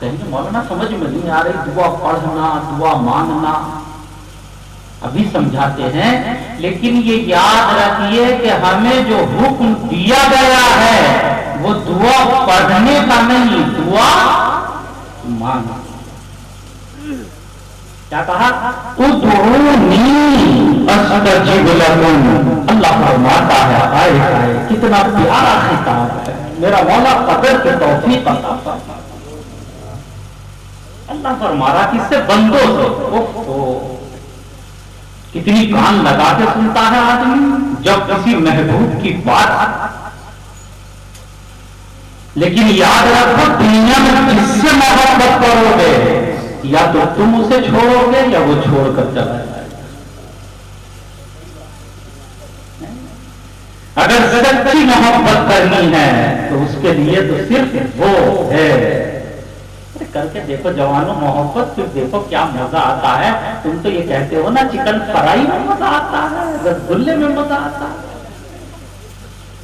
کہیں مولانا سمجھ میں نہیں آ رہی، دعا پڑھنا دعا مانگنا ابھی سمجھاتے ہیں، لیکن یہ یاد رکھیے کہ ہمیں جو حکم دیا گیا ہے وہ دعا پڑھنے کا نہیں، دعا مانگنا۔ کیا کہا؟ ادعونی استجب لکم۔ اللہ فرماتا ہے، آئے آئے کتنا پیارا خطاب ہے، میرا مولا قدر کی توفیق عطا فرمائے۔ اللہ فرما رہا کس سے؟ بندوں سے۔ کتنی کان لگا کے سنتا ہے آدمی جب کسی محبوب کی بات، لیکن یاد رکھو دنیا میں جس سے محبت کرو گے یا تو تم اسے چھوڑو گے یا وہ چھوڑ کر چلا جائے گا۔ اگر سچی محبت کرنی ہے تو اس کے لیے تو صرف وہ ہے۔ کر کے دیکھو جوانوں محبت، پھر دیکھو کیا مزہ آتا ہے۔ تم تو یہ کہتے ہو نا چکن فرائی میں مزہ آتا ہے، رسگلے میں مزہ آتا ہے۔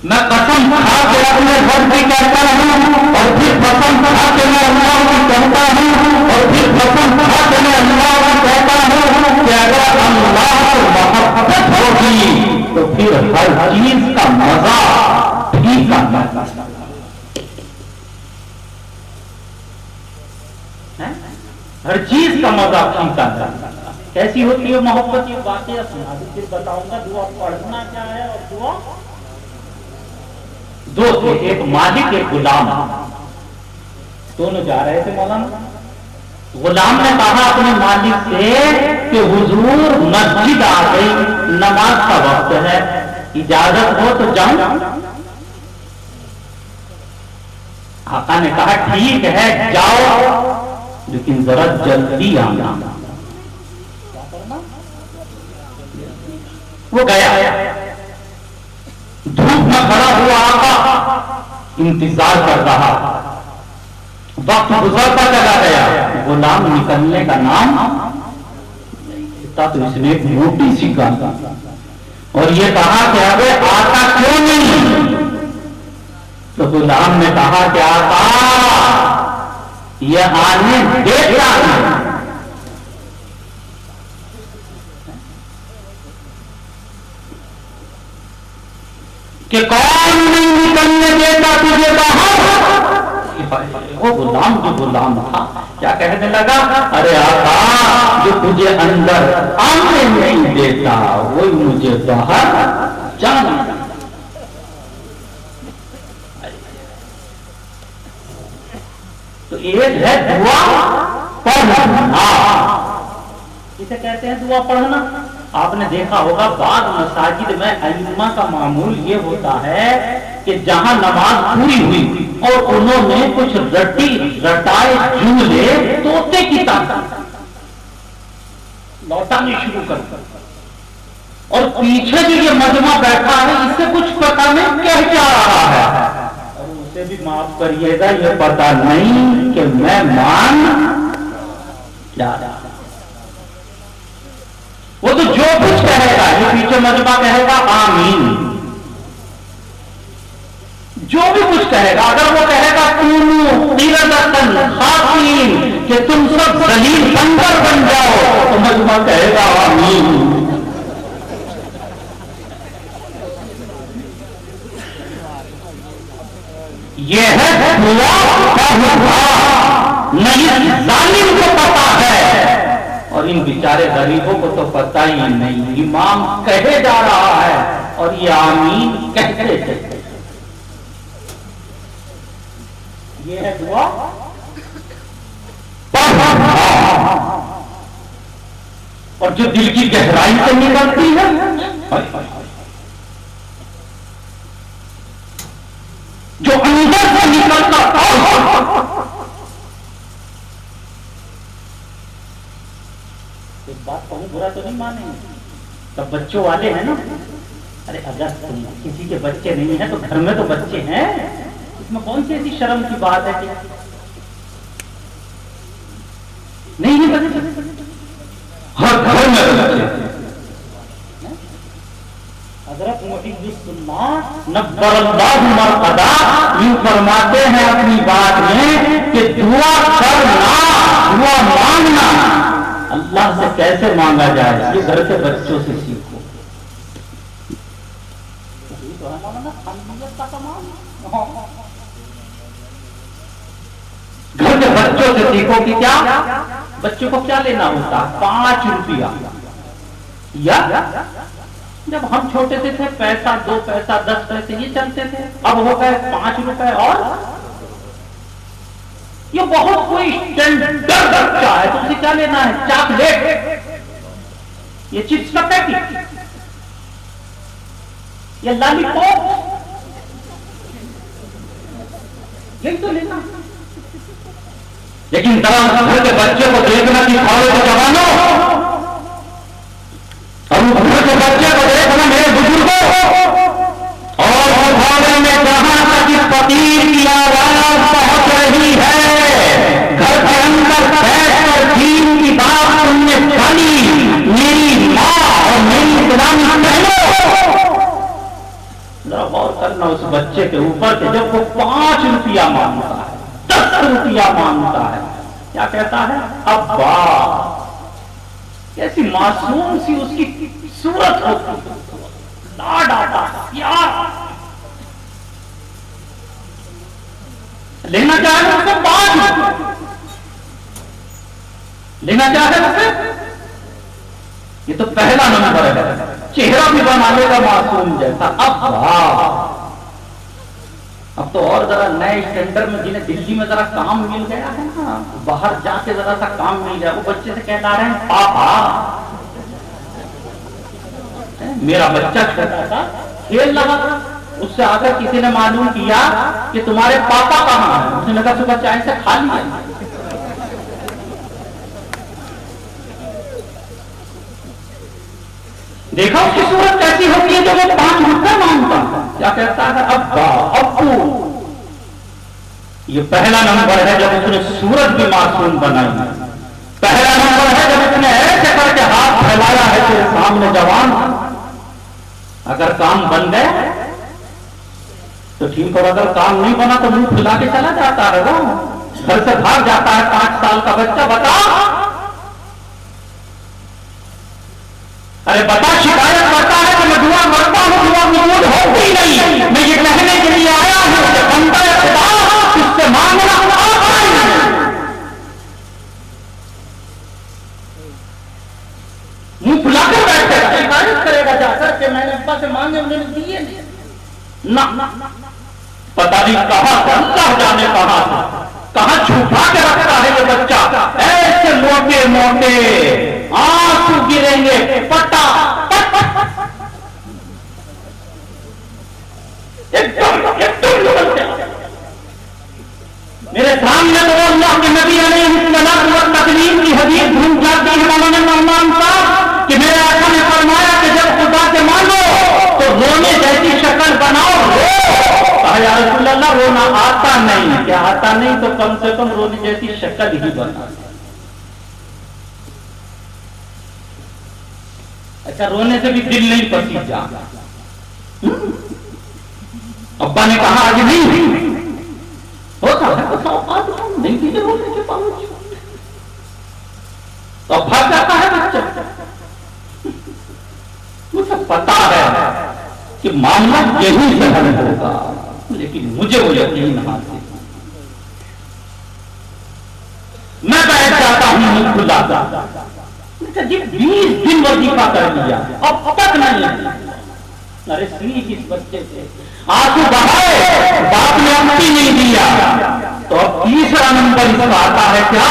میں قسم کھا کے اپنے گھر بھی کہتا ہوں، اور پھر قسم کھا کے میں اللہ بھی کہتا ہوں، اور پھر قسم کھا کے میں اللہ بھی کہتا ہوں کہ اگر اللہ کو محبت ہوگی تو پھر ہر چیز کا مزہ ٹھیک آتا ہے۔ ہر چیز کا مزہ ٹھیک آتا ہے۔ کیسی ہوتی ہے محبت؟ یہ واقعہ سنا دوں پھر بتاؤں گا دعا پڑھنا کیا ہے اور دعا۔ دو تھے، ایک مالک ایک غلام، دونوں جا رہے تھے مولانا۔ غلام نے کہا اپنے مالک سے کہ حضور مسجد آ گئی، نماز کا وقت ہے، اجازت ہو تو جاؤں؟ آقا نے کہا ٹھیک ہے جاؤ، لیکن ذرا جلدی آنا۔ وہ گیا، دھوپ میں کھڑا ہوا آقا انتظار کر رہا، وقت گزرتا چلا گیا، غلام نکلنے کا نام لیتا تو اس نے ایک موٹی سی گانا اور یہ کہا کہ ابے آتا کیوں نہیں؟ تو غلام نے کہا کہ آقا یہ آنے دیتا ہے۔ کہ کون نہیں نکلنے دیتا تجھے باہر؟ وہ غلام جو غلام تھا کیا کہنے لگا؟ ارے آقا جو تجھے اندر آنے نہیں دیتا وہی مجھے باہر جانا۔ تو ایک ہے دعا پڑھنا، اسے کہتے ہیں دعا پڑھنا۔ آپ نے دیکھا ہوگا بعض مساجد میں ائمہ کا معمول یہ ہوتا ہے کہ جہاں نماز پوری ہوئی اور انہوں نے کچھ رٹائے جملے طوطے کی طرح لوٹانے شروع کر، اور پیچھے جو یہ مجمع بیٹھا ہے اس سے کچھ پتہ نہیں کہہ کیا رہا ہے، اسے بھی معاف کریے گا یہ پتہ نہیں کہ میں مان کیا رہا۔ وہ تو جو کچھ کہے گا یہ پیچھے مجمع کہے گا آمین، جو بھی کچھ کہے گا، اگر وہ کہے گا کونوا قردۃ خاسئین کہ تم سب ذلیل بندر بن جاؤ تو مجمع کہے گا آمین۔ یہ ہے دعا پڑھنا، نہیں ظالم کو پتا ہے اور ان بیچارے غریبوں کو تو پتہ ہی نہیں۔ امام کہے جا رہا ہے اور یہ آمین کہتے تھے۔ یہ ہے دعا پڑھنا، اور جو دل کی گہرائی سے نکلتی ہے، جو اندر سے نکلتا ایک بات کہوں برا تو نہیں مانیں گے، سب بچوں والے ہیں نا۔ ارے اگر کسی کے بچے نہیں ہیں تو گھر میں تو بچے ہیں، اس میں کون سی ایسی شرم کی بات ہے کہ نہیں ہے بچے؟ ہر گھر میں بچے۔ حضرت محی السنہ نبر اللہ مرقدا یوں فرماتے ہیں اپنی بات میں کہ دعا کرنا، دعا مانگنا اللہ سے کیسے مانگا جائے یہ گھر کے بچوں سے سیکھو۔ گھر کے بچوں سے سیکھو کہ کیا بچوں کو کیا لینا ہوتا، 5 روپیہ، یا جب ہم چھوٹے سے تھے پیسہ 2 پیسہ 10 پیسے یہ چلتے تھے، اب ہو گئے 5 روپے، اور یہ بہت کوئی اسٹینڈرڈ بچہ ہے تو اسے کیا لینا ہے، چاکلیٹ، یہ چپس کا پیکٹ، یہ لالی پاپ، یہی تو لینا۔ لیکن گھر کے بچے کو دیکھنا سکھاؤ تو جوانوں، اب گھر کے بچے کو دیکھنا میرے بزرگوں، اور محاورے میں جہاں تک اس فقیر کی آواز پہنچ رہی ہے، گھر کے اندر بیٹھ کر دین کی بات سننے والی میری ماں اور میری گرامی بہنوں، ذرا غور کرنا اس بچے کے اوپر کہ جب وہ 5 روپیہ مانگتا ہے، 10 روپیہ مانگتا ہے، کیا کہتا ہے، ابا، کیسی معصوم سی اس کی صورت ہوتی، لاڈ آتا ہے، پیار، لینا چاہے اس کو 5 روپیہ، لینا چاہے اس سے، یہ تو پہلا نمبر ہے، چہرہ بھی بنانے کا معصوم جیسا۔ اب تو اور ذرا نئے اسٹینڈرڈ میں جنہیں دلی میں ذرا کام مل گیا ہے نا، باہر جا کے ذرا سا کام مل گیا، وہ بچے سے کہتا رہے ہیں پاپا، میرا بچہ چھوٹا تھا کھیل رہا تھا، اس سے آ کر کسی نے معلوم کیا کہ تمہارے پاپا کہاں ہیں، اس نے کہا صبح چائے سے کھا لیا۔ دیکھا اس کی صورت کیسی ہوتی ہے جب وہ 5 روپے مانگتا، کیا کہتا ہے، ابا، ابو۔ یہ پہلا نمبر ہے جب اس نے صورت بھی معصوم بنائی، پہلا نمبر ہے جب اس نے ایسے کر کے ہاتھ پھیلایا ہے تیرے سامنے جوان، اگر کام بن گئے تو ٹھیک، اور اگر کام نہیں بنا تو منہ پھلا کے چلا جاتا ہے، وہ گھر سے بھاگ جاتا ہے 5 سال کا بچہ۔ بتا، ارے بتا، شکایت کرتا ہے کہ میں دعا کرتا ہوں، دعا قبول ہوتی نہیں، میں یہ کہنے کے لیے آیا ہوں کہ بندہ خدا اس سے مانگنا آسان ہے۔ منہ پھلا کر بیٹھے گا، شکایت کرے گا جا کر کہ میں نے ابا سے مانگے انہوں نے دیے نہ، پتہ نہیں کہاں سے، اللہ جانے کہاں سے، کہاں چھپا کے رکھتا ہے یہ بچہ، ایسے موٹے موٹے آنسو گریں گے، پٹا میرے سامنے تو اللہ کے نبی علیہ السلام و تسلیم کی حدیث گھوم جاتی ہے مولانا نعمان صاحب کہ میرے آقا نے فرمایا کہ جب خدا سے مانگو تو رونے جیسی شکل بناؤ، کہا یا رسول اللہ رونا آتا نہیں، کیا آتا نہیں تو کم سے کم رونے جیسی شکل ہی بنا۔ اچھا، رونے سے بھی دل نہیں پسیجا، ابا نے کہا آج نہیں ہوتا ہے تو اوقات نہیں دیتے رونے کے باوجود، تو اب بھاگ جاتا ہے بچہ۔ مجھے پتا ہے کہ معاملہ یہی سہل ہوگا، لیکن مجھے وہ یقین حاصل، میں بیٹھ جاتا ہوں منہ کھلا جاتا، جی 20 دن وظیفہ کر لیا اب تک نہیں، ارے سیکھ اس بچے سے، آنسو بہائے، باپ نے امتی نہیں دیا، تو اب تیسرا نمبر اس کا آتا ہے کیا،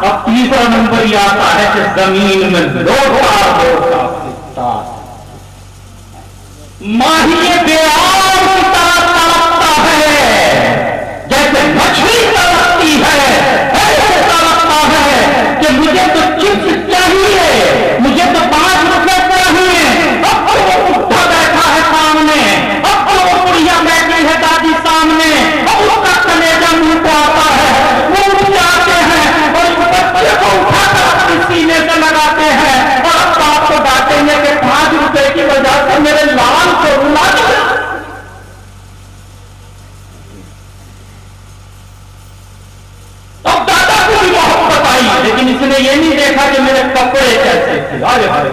اب تیسرا نمبر یہ آتا ہے کہ زمین میں لوٹا ماہی بیار کی طرح تڑپتا ہے، جیسے مچھلی تڑپتی ہے ایسے تڑپتا ہے کہ مجھے تو چپس چاہیے، مجھے تو 5 روپے چاہیے، اب تو وہ اٹھا بیٹھا ہے سامنے، اب تو وہ بڑھیا بیٹھی ہے دادی سامنے، اب اس کا کلیجہ منہ پہ آتا ہے، وہ اٹھ جاتے ہیں اور اس بچے کو اٹھا کر اپنے سینے سے لگاتے ہیں، اور اب آپ کو ڈانٹیں گے کہ 5 روپے کی وجہ سے میرے لال کو رلا دیا۔ نے یہ نہیں دیکھا کہ میرے کپڑے کیسے تھے،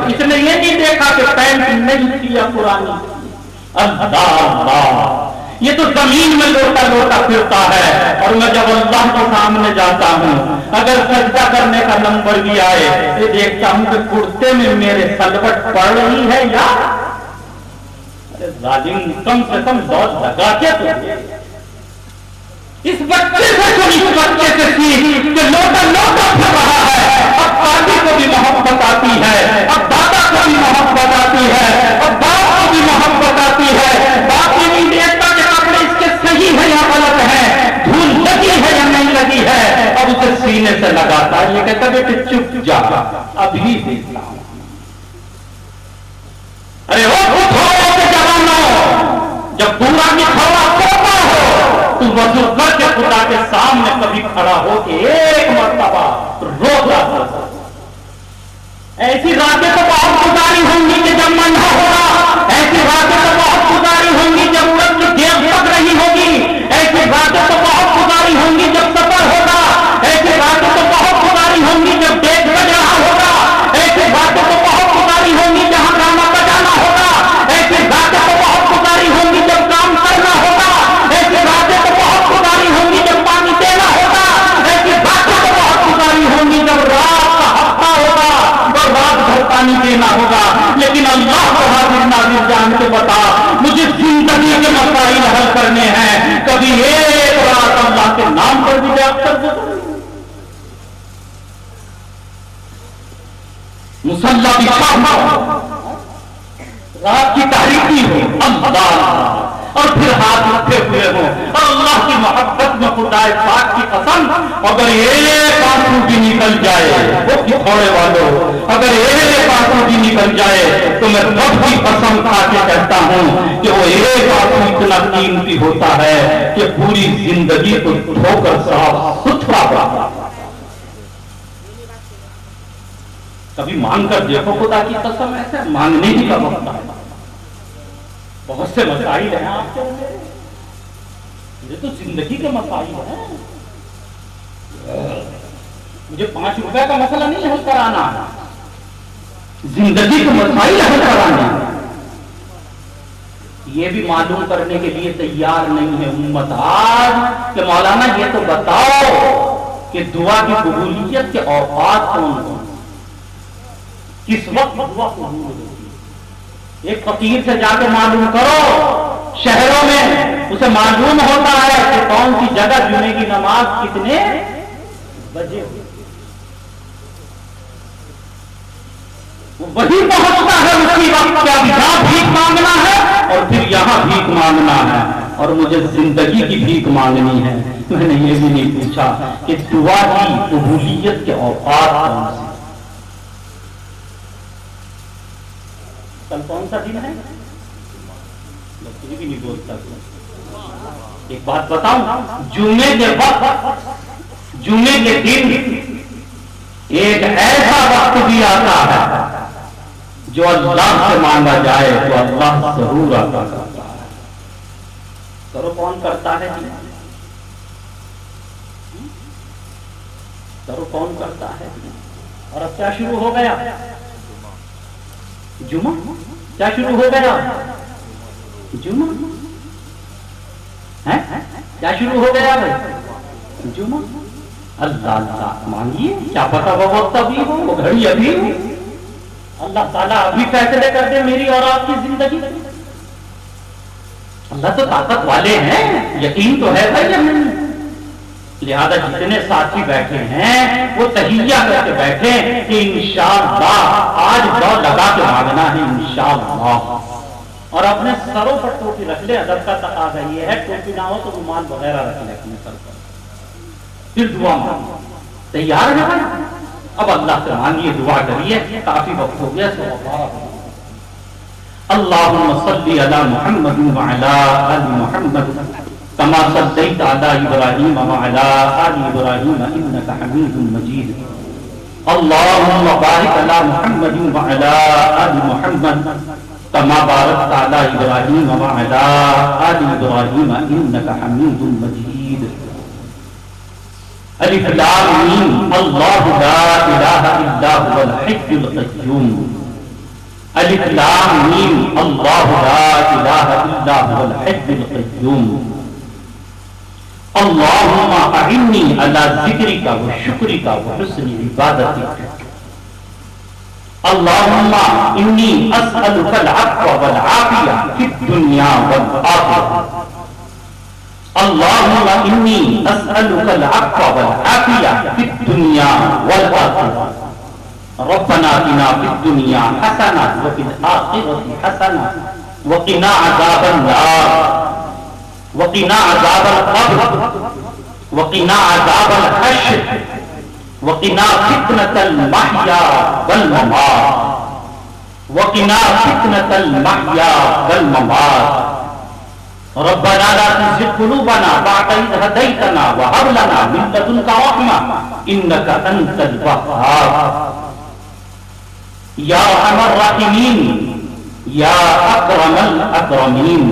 اس نے یہ نہیں دیکھا کہ پینٹ نہیں تھی یا پرانی تھی۔ اللہ، یہ تو زمین میں لوٹا لوٹا پھرتا ہے، اور میں جب اللہ کے سامنے جاتا ہوں، اگر سجدہ کرنے کا نمبر بھی آئے تو دیکھتا ہوں کہ کرتے میں میرے سلوٹ پڑ رہی ہے یا ارے ظالم، کم سے کم دوڑ لگا کے تو اس بچے سے سنی، اس بچے سے سیکھ کہ لوٹا لوٹا پھر رہا ہے، اب دادی کو بھی محبت آتی ہے، اب دادا کو بھی محبت آتی ہے، اب باپ کو بھی محبت آتی ہے، باپ یہ نہیں دیکھتا کہ کپڑے اس کے صحیح ہے یا غلط ہے، دھول لگی ہے یا نہیں لگی ہے، اب اسے سینے سے لگاتا ہے، یہ کہتا بیٹے چپ جا، ابھی دیکھتا ہوں۔ ارے وہ تھوڑے سے جوانوں، جب پورا بھی کھڑا ہوتا ہو تو وضو کر کے خدا کے سامنے کبھی کھڑا ہو کے ایک مرتبہ رو جاتا۔ ایسی راتیں تو بہت گزاری ہوں گی کہ جب منڈا ہوگا، ایسی راتیں تو بہت گزاری ہوں گی جب رب کی گیٹ پک رہی ہوگی، ایسی راتیں تو بہت گزاری ہوں گی جب سفر ہوگا، ایسی راتیں تو بہت گزاری ہوں گی جب ڈیٹ بج رہا ہوگا، ایسی راتیں تو بہت گزاری ہوں گی جہاں گانا بجانا ہوگا، ایسی راتیں تو بہت گزاری ہوں گی جب کام کرنا ہوگا، ایسی راتیں تو بہت گزاری ہوں گی جب پانی دینا ہوگا، ایسی راتیں تو بہت گزاری ہوں گی جب رات کا ہفتہ ہوگا اور رات بھر پانی دینا ہوگا۔ لیکن اللہ کو حاضر ناظر جان کے بتا، مجھے زندگی کے مسائل حل کرنے ہیں، کبھی ایک رات اللہ کے نام پر بھی یاد کر دو۔ مصلی بچھا ہو، رات کی تاریخی ہو، اللہ، اور پھر ہاتھ اٹھے ہوئے ہوں، اور اللہ کی محبت میں خدا پاک کی قسم، اگر ایک آنسو بھی نکل جائے، وہ تھوڑے والوں، اگر ایک آنسو بھی نکل جائے تو میں رب کی قسم کھا کے کہتا ہوں کہ وہ ایک آنسو اتنا قیمتی ہوتا ہے کہ پوری زندگی کو دھو کر صاف ستھرا بنا۔ کبھی مانگ کر دیکھو خدا کی قسم، ایسے مانگنے ہی کا وقت ہے۔ بہت سے مسائل ہیں آپ کے، یہ تو زندگی کے مسائل ہیں، مجھے 5 روپے کا مسئلہ نہیں حل کرانا، زندگی کے مسائل حل کرانا۔ یہ بھی معلوم کرنے کے لیے تیار نہیں ہے امت آج کہ مولانا یہ تو بتاؤ کہ دعا کی قبولیت کے اوقات کون کون، کس وقت دعا قبول ہوتی ہے۔ ایک فقیر سے جا کے معلوم کرو، شہروں میں اسے معلوم ہوتا ہے کہ کون سی جگہ جمعے کی نماز کتنے بجے ہوئی، وہی پہنچتا ہے اسی وقت، کیا یہاں بھیک مانگنا ہے اور پھر یہاں بھیک مانگنا ہے، اور مجھے زندگی کی بھیک مانگنی ہے۔ میں نے یہ بھی نہیں پوچھا کہ دعا کی قبولیت کے اوقات کون سے۔ کل کون سا دن ہے؟ بھی نہیں بولتا۔ ایک بات بتاؤں، جمعے کے وقت، جمعے کے دن ایک ایسا وقت بھی آتا ہے جو اللہ سے مانگا جائے تو اللہ ضرور عطا کرتا ہے۔ کرو کون کرتا ہے؟ کرو کون کرتا ہے؟ اور اب کیا شروع ہو گیا؟ جمعہ کیا شروع ہو گیا؟ جمعہ کیا شروع ہو گیا بھائی؟ جمعہ۔ اللہ اللہ مانگیے، کیا پتا وہ وقت ابھی ہو، وہ گھڑی ابھی ہو، اللہ تعالیٰ ابھی فیصلے کر دے میری اور آپ کی زندگی۔ اللہ تو طاقت والے ہیں، یقین تو ہے بھائی ہمیں، لہذا جتنے ساتھی بیٹھے ہیں وہ تحیہ کر کے بیٹھے کہ انشاءاللہ آج دور لگا کے مانگنا ہے انشاءاللہ، اور اپنے سروں پر ٹوپی رکھ لے۔ ادب کا تقاضا یہ ہے ٹوپی نہ ہو تو رومال وغیرہ رکھ لے اپنے سر پر، پھر دعا مانگو۔ تیار ہے؟ اب اللہ سے مانگیے، دعا کریے، کافی وقت ہو گیا۔ اللہم صلی علی محمد وعلی آل محمد کما صلیت علی ابراہیم وعلی آل ابراہیم انک حمید مجید۔ اللہم بارک علی محمد وعلی آل محمد کما بارکت علی ابراہیم وعلی آل ابراہیم انک حمید مجید۔ الف لام میم اللہ لا الہ الحي القيوم الف لام میم اللہ لا الہ الا هو الحي القيوم اللهم اعني على ذكرك وشكرك وحسن عبادتك اللهم انی اسألك العفو والعافیہ فی الدنیا والآخرہ اللهم انی اسألك العفو والعافیہ فی الدنیا والآخرہ ربنا آتنا فی الدنیا حسنہ وفی الآخرہ حسنہ وقنا عذاب النار وقنا عذاب القبر وقنا عذاب الحشر وقنا فتنة المحيا والممات وقنا فتنة المحيا والممات ربنا لا تزغ قلوبنا بعد إذ هديتنا وهب لنا من لدنك رحمة إنك أنت الوهاب يا أرحم الراحمين يا أكرم الأكرمين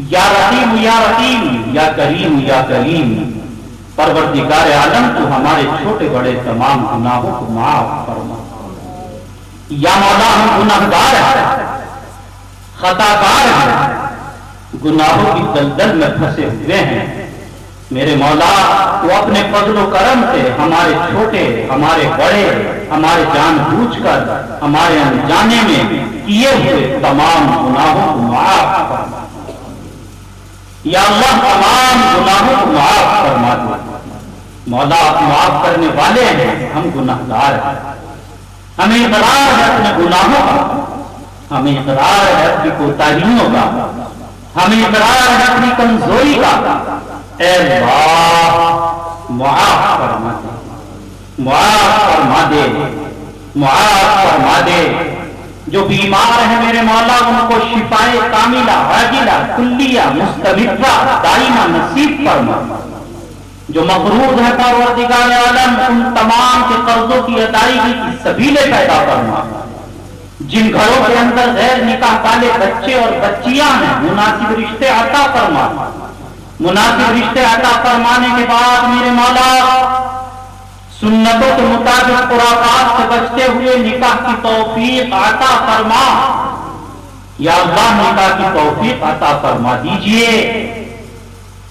يا رحيم يا رحيم يا كريم يا كريم پروردگار عالم تو ہمارے چھوٹے بڑے تمام گناہوں کو معاف فرما یا مولا ہم گناہگار ہیں خطاکار ہیں گناہوں کی دلدل میں پھنسے ہوئے ہیں میرے مولا تو اپنے فضل و کرم سے ہمارے چھوٹے ہمارے بڑے ہمارے جان بوجھ کر ہمارے انجانے میں کیے ہوئے تمام گناہوں کو معاف فرما یا اللہ تمام گناہوں کو معاف فرما دے مولا آپ معاف کرنے والے ہیں ہم گناہگار ہیں ہمیں اقرار ہے اپنے گناہوں کا ہمیں اقرار ہے اپنی کوتاہیوں کا ہمیں اقرار ہے اپنی کمزوری کا اے اللہ معاف فرما دے معاف فرما دے معاف فرما دے جو بیمار ہیں میرے مولا ان کو شفائے کاملہ عاجلہ کلیہ مستمرہ دائمہ نصیب فرما جو مقروض ہے پروردگار عالم ان تمام کے قرضوں کی ادائیگی کی سبیلیں پیدا فرما جن گھروں کے اندر غیر نکاح والے بچے اور بچیاں ہیں مناسب رشتے عطا فرما مناسب رشتے عطا فرمانے کے بعد میرے مولا سنتوں کے مطابق خرافات سے بچتے ہوئے نکاح کی توفیق عطا فرما یا اللہ نکاح کی توفیق عطا فرما دیجئے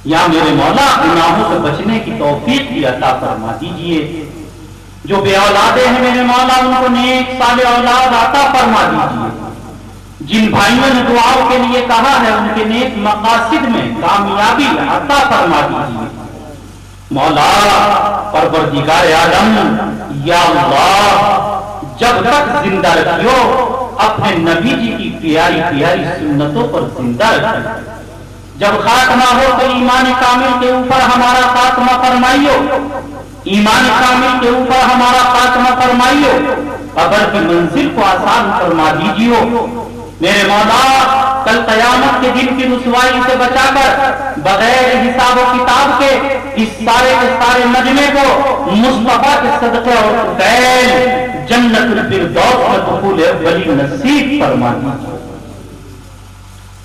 یا میرے مولا گناہوں سے بچنے کی توفیق بھی عطا فرما دیجئے جو بے اولادے ہیں میرے مولا ان کو نیک صالح اولاد عطا فرما دیجئے جن بھائیوں نے دعاؤں کے لیے کہا ہے ان کے نیک مقاصد میں کامیابی عطا فرما دیجئے مولا پروردگار عالم یا اللہ جب تک زندہ رکھیو اپنے نبی جی کی پیاری پیاری سنتوں پر زندہ رکھیو جب خاتمہ ہو تو ایمان کامل کے اوپر ہمارا خاتمہ فرمائیو ایمان کامل کے اوپر ہمارا خاتمہ فرمائیو قبر کی منزل کو آسان فرما دیجیو میرے مولا کل قیامت کے دن کی رسوائی سے بچا کر بغیر حساب و کتاب کے اس سارے کے سارے مجمع کو مصطفیٰ کے صدقے اور فیل جنت الفردوس میں دخول ولی نصیب فرما دیجیے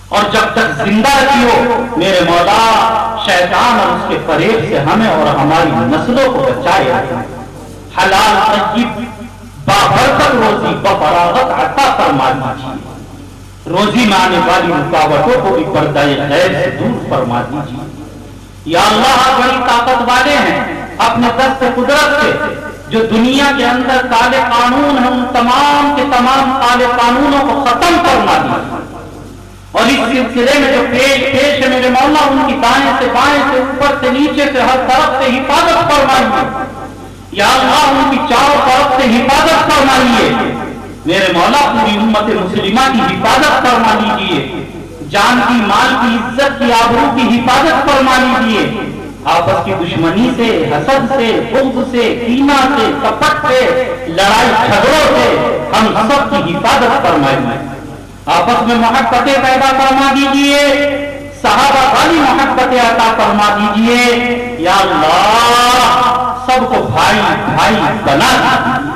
اور جب تک زندہ رکھیو میرے مولا شیطان اور اس کے فریب سے ہمیں اور ہماری نسلوں کو بچائے حلال طیب بابرکت روزی بفراغت عطا فرما دیجیے روزی میں آنے والی رکاوٹوں کو بھی پردہ غیب سے دور فرما دیجیے یا اللہ آپ بڑی طاقت والے ہیں اپنے دست قدرت سے جو دنیا کے اندر کالے قانون ہیں ان تمام کے تمام کالے قانونوں کو ختم فرما دیجیے اور اس سلسلے میں جو پیش ہے میرے مولا ان کی دائیں سے بائیں سے اوپر سے نیچے سے ہر طرف سے حفاظت فرمائیے یا اللہ ان کی چاروں طرف سے حفاظت فرمائیے میرے مولا پوری امت مسلمہ کی حفاظت فرما لیجیے جان کی مال کی عزت کی آبرو کی حفاظت فرما لیجیے آپس کی دشمنی سے حسد سے بغض سے کینہ سے کپٹ سے لڑائی جھگڑوں سے ہم سب کی حفاظت فرمائیے آپس میں محبتیں پیدا فرما دیجئے صحابہ والی محبتیں عطا فرما دیجئے یا اللہ سب کو بھائی بھائی بنا دیجئے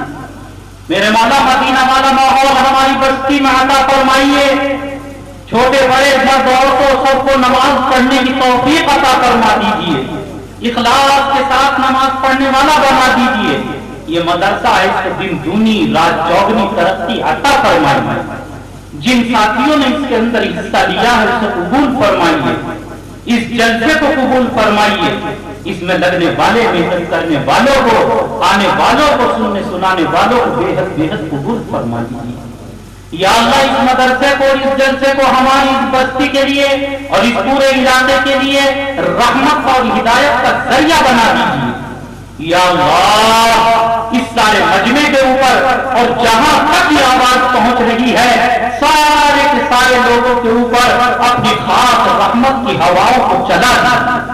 میرے مولا مدینہ والا ماحول ہماری بستی میں عطا فرمائیے چھوٹے بڑے مرد عورتوں سب کو نماز پڑھنے کی توفیق عطا فرما دیجئے اخلاص کے ساتھ نماز پڑھنے والا بنا دیجئے یہ مدرسہ ہے، اس کو دن دونی رات چوگنی ترقی عطا فرمائیے۔ جن ساتھیوں نے اس کے اندر حصہ لیا ہے اسے قبول فرمائیے، اس جلسے کو قبول فرمائیے، اس میں لگنے والے، محنت کرنے والوں کو، آنے والوں کو، سننے سنانے والوں کو بے حد بے حد قبول فرمائیے۔ یا اللہ اس مدرسے کو، اس جلسے کو ہماری اس بستی کے لیے اور اس پورے علاقے کے لیے رحمت اور ہدایت کا ذریعہ بنا دیجیے۔ یا اللہ اس سارے مجمع کے اوپر اور جہاں تک یہ آواز پہنچ رہی ہے سارے کے سارے لوگوں کے اوپر اپنی خاص رحمت کی ہواؤں کو چلا دیجیے،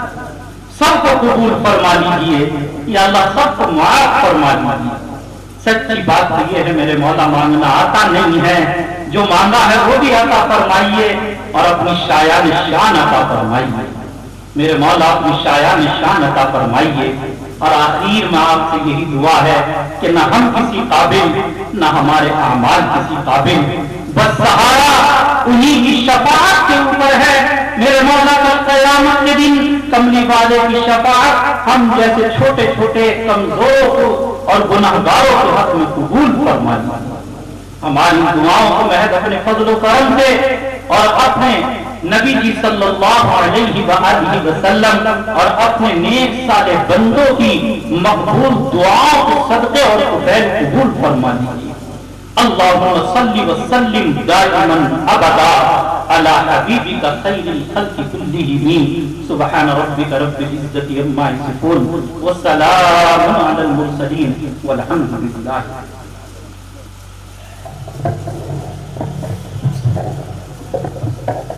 سب کو قبول فرما لیجیے۔ یا اللہ سب کو معاف فرما لیجیے۔ سچی بات تو یہ ہے میرے مولا، مانگنا آتا نہیں ہے، جو مانگا ہے وہ بھی عطا فرمائیے اور اپنی شایان شان عطا فرمائیے میرے مولا، اپنی شایان شان عطا فرمائیے۔ اور آخر میں آپ سے یہی دعا ہے کہ نہ ہم کسی قابل، نہ ہمارے اعمال کسی قابل، بس سہارا انہی کی شفاعت کے اوپر ہے میرے مولا کا قیامت کے دن کملی والے کی شفاعت ہم جیسے چھوٹے چھوٹے کمزوروں کو اور گناہگاروں کے حق میں قبول فرمائیے۔ ہماری دعاؤں کو محض اپنے فضل و کرم سے اور اپنے نبی جی صلی اللہ علیہ وآلہ وسلم اور اپنے نیک صالح بندوں کی مقبول دعاؤں کے صدقے اور قبول قبول فرما لیجیے۔ اللہم صلی وسلم دائما ابدا علی حبیبک خیر الخلق کلہم سبحان ربک رب العزت عما یصفون والسلام علی المرسلین والحمد للہ۔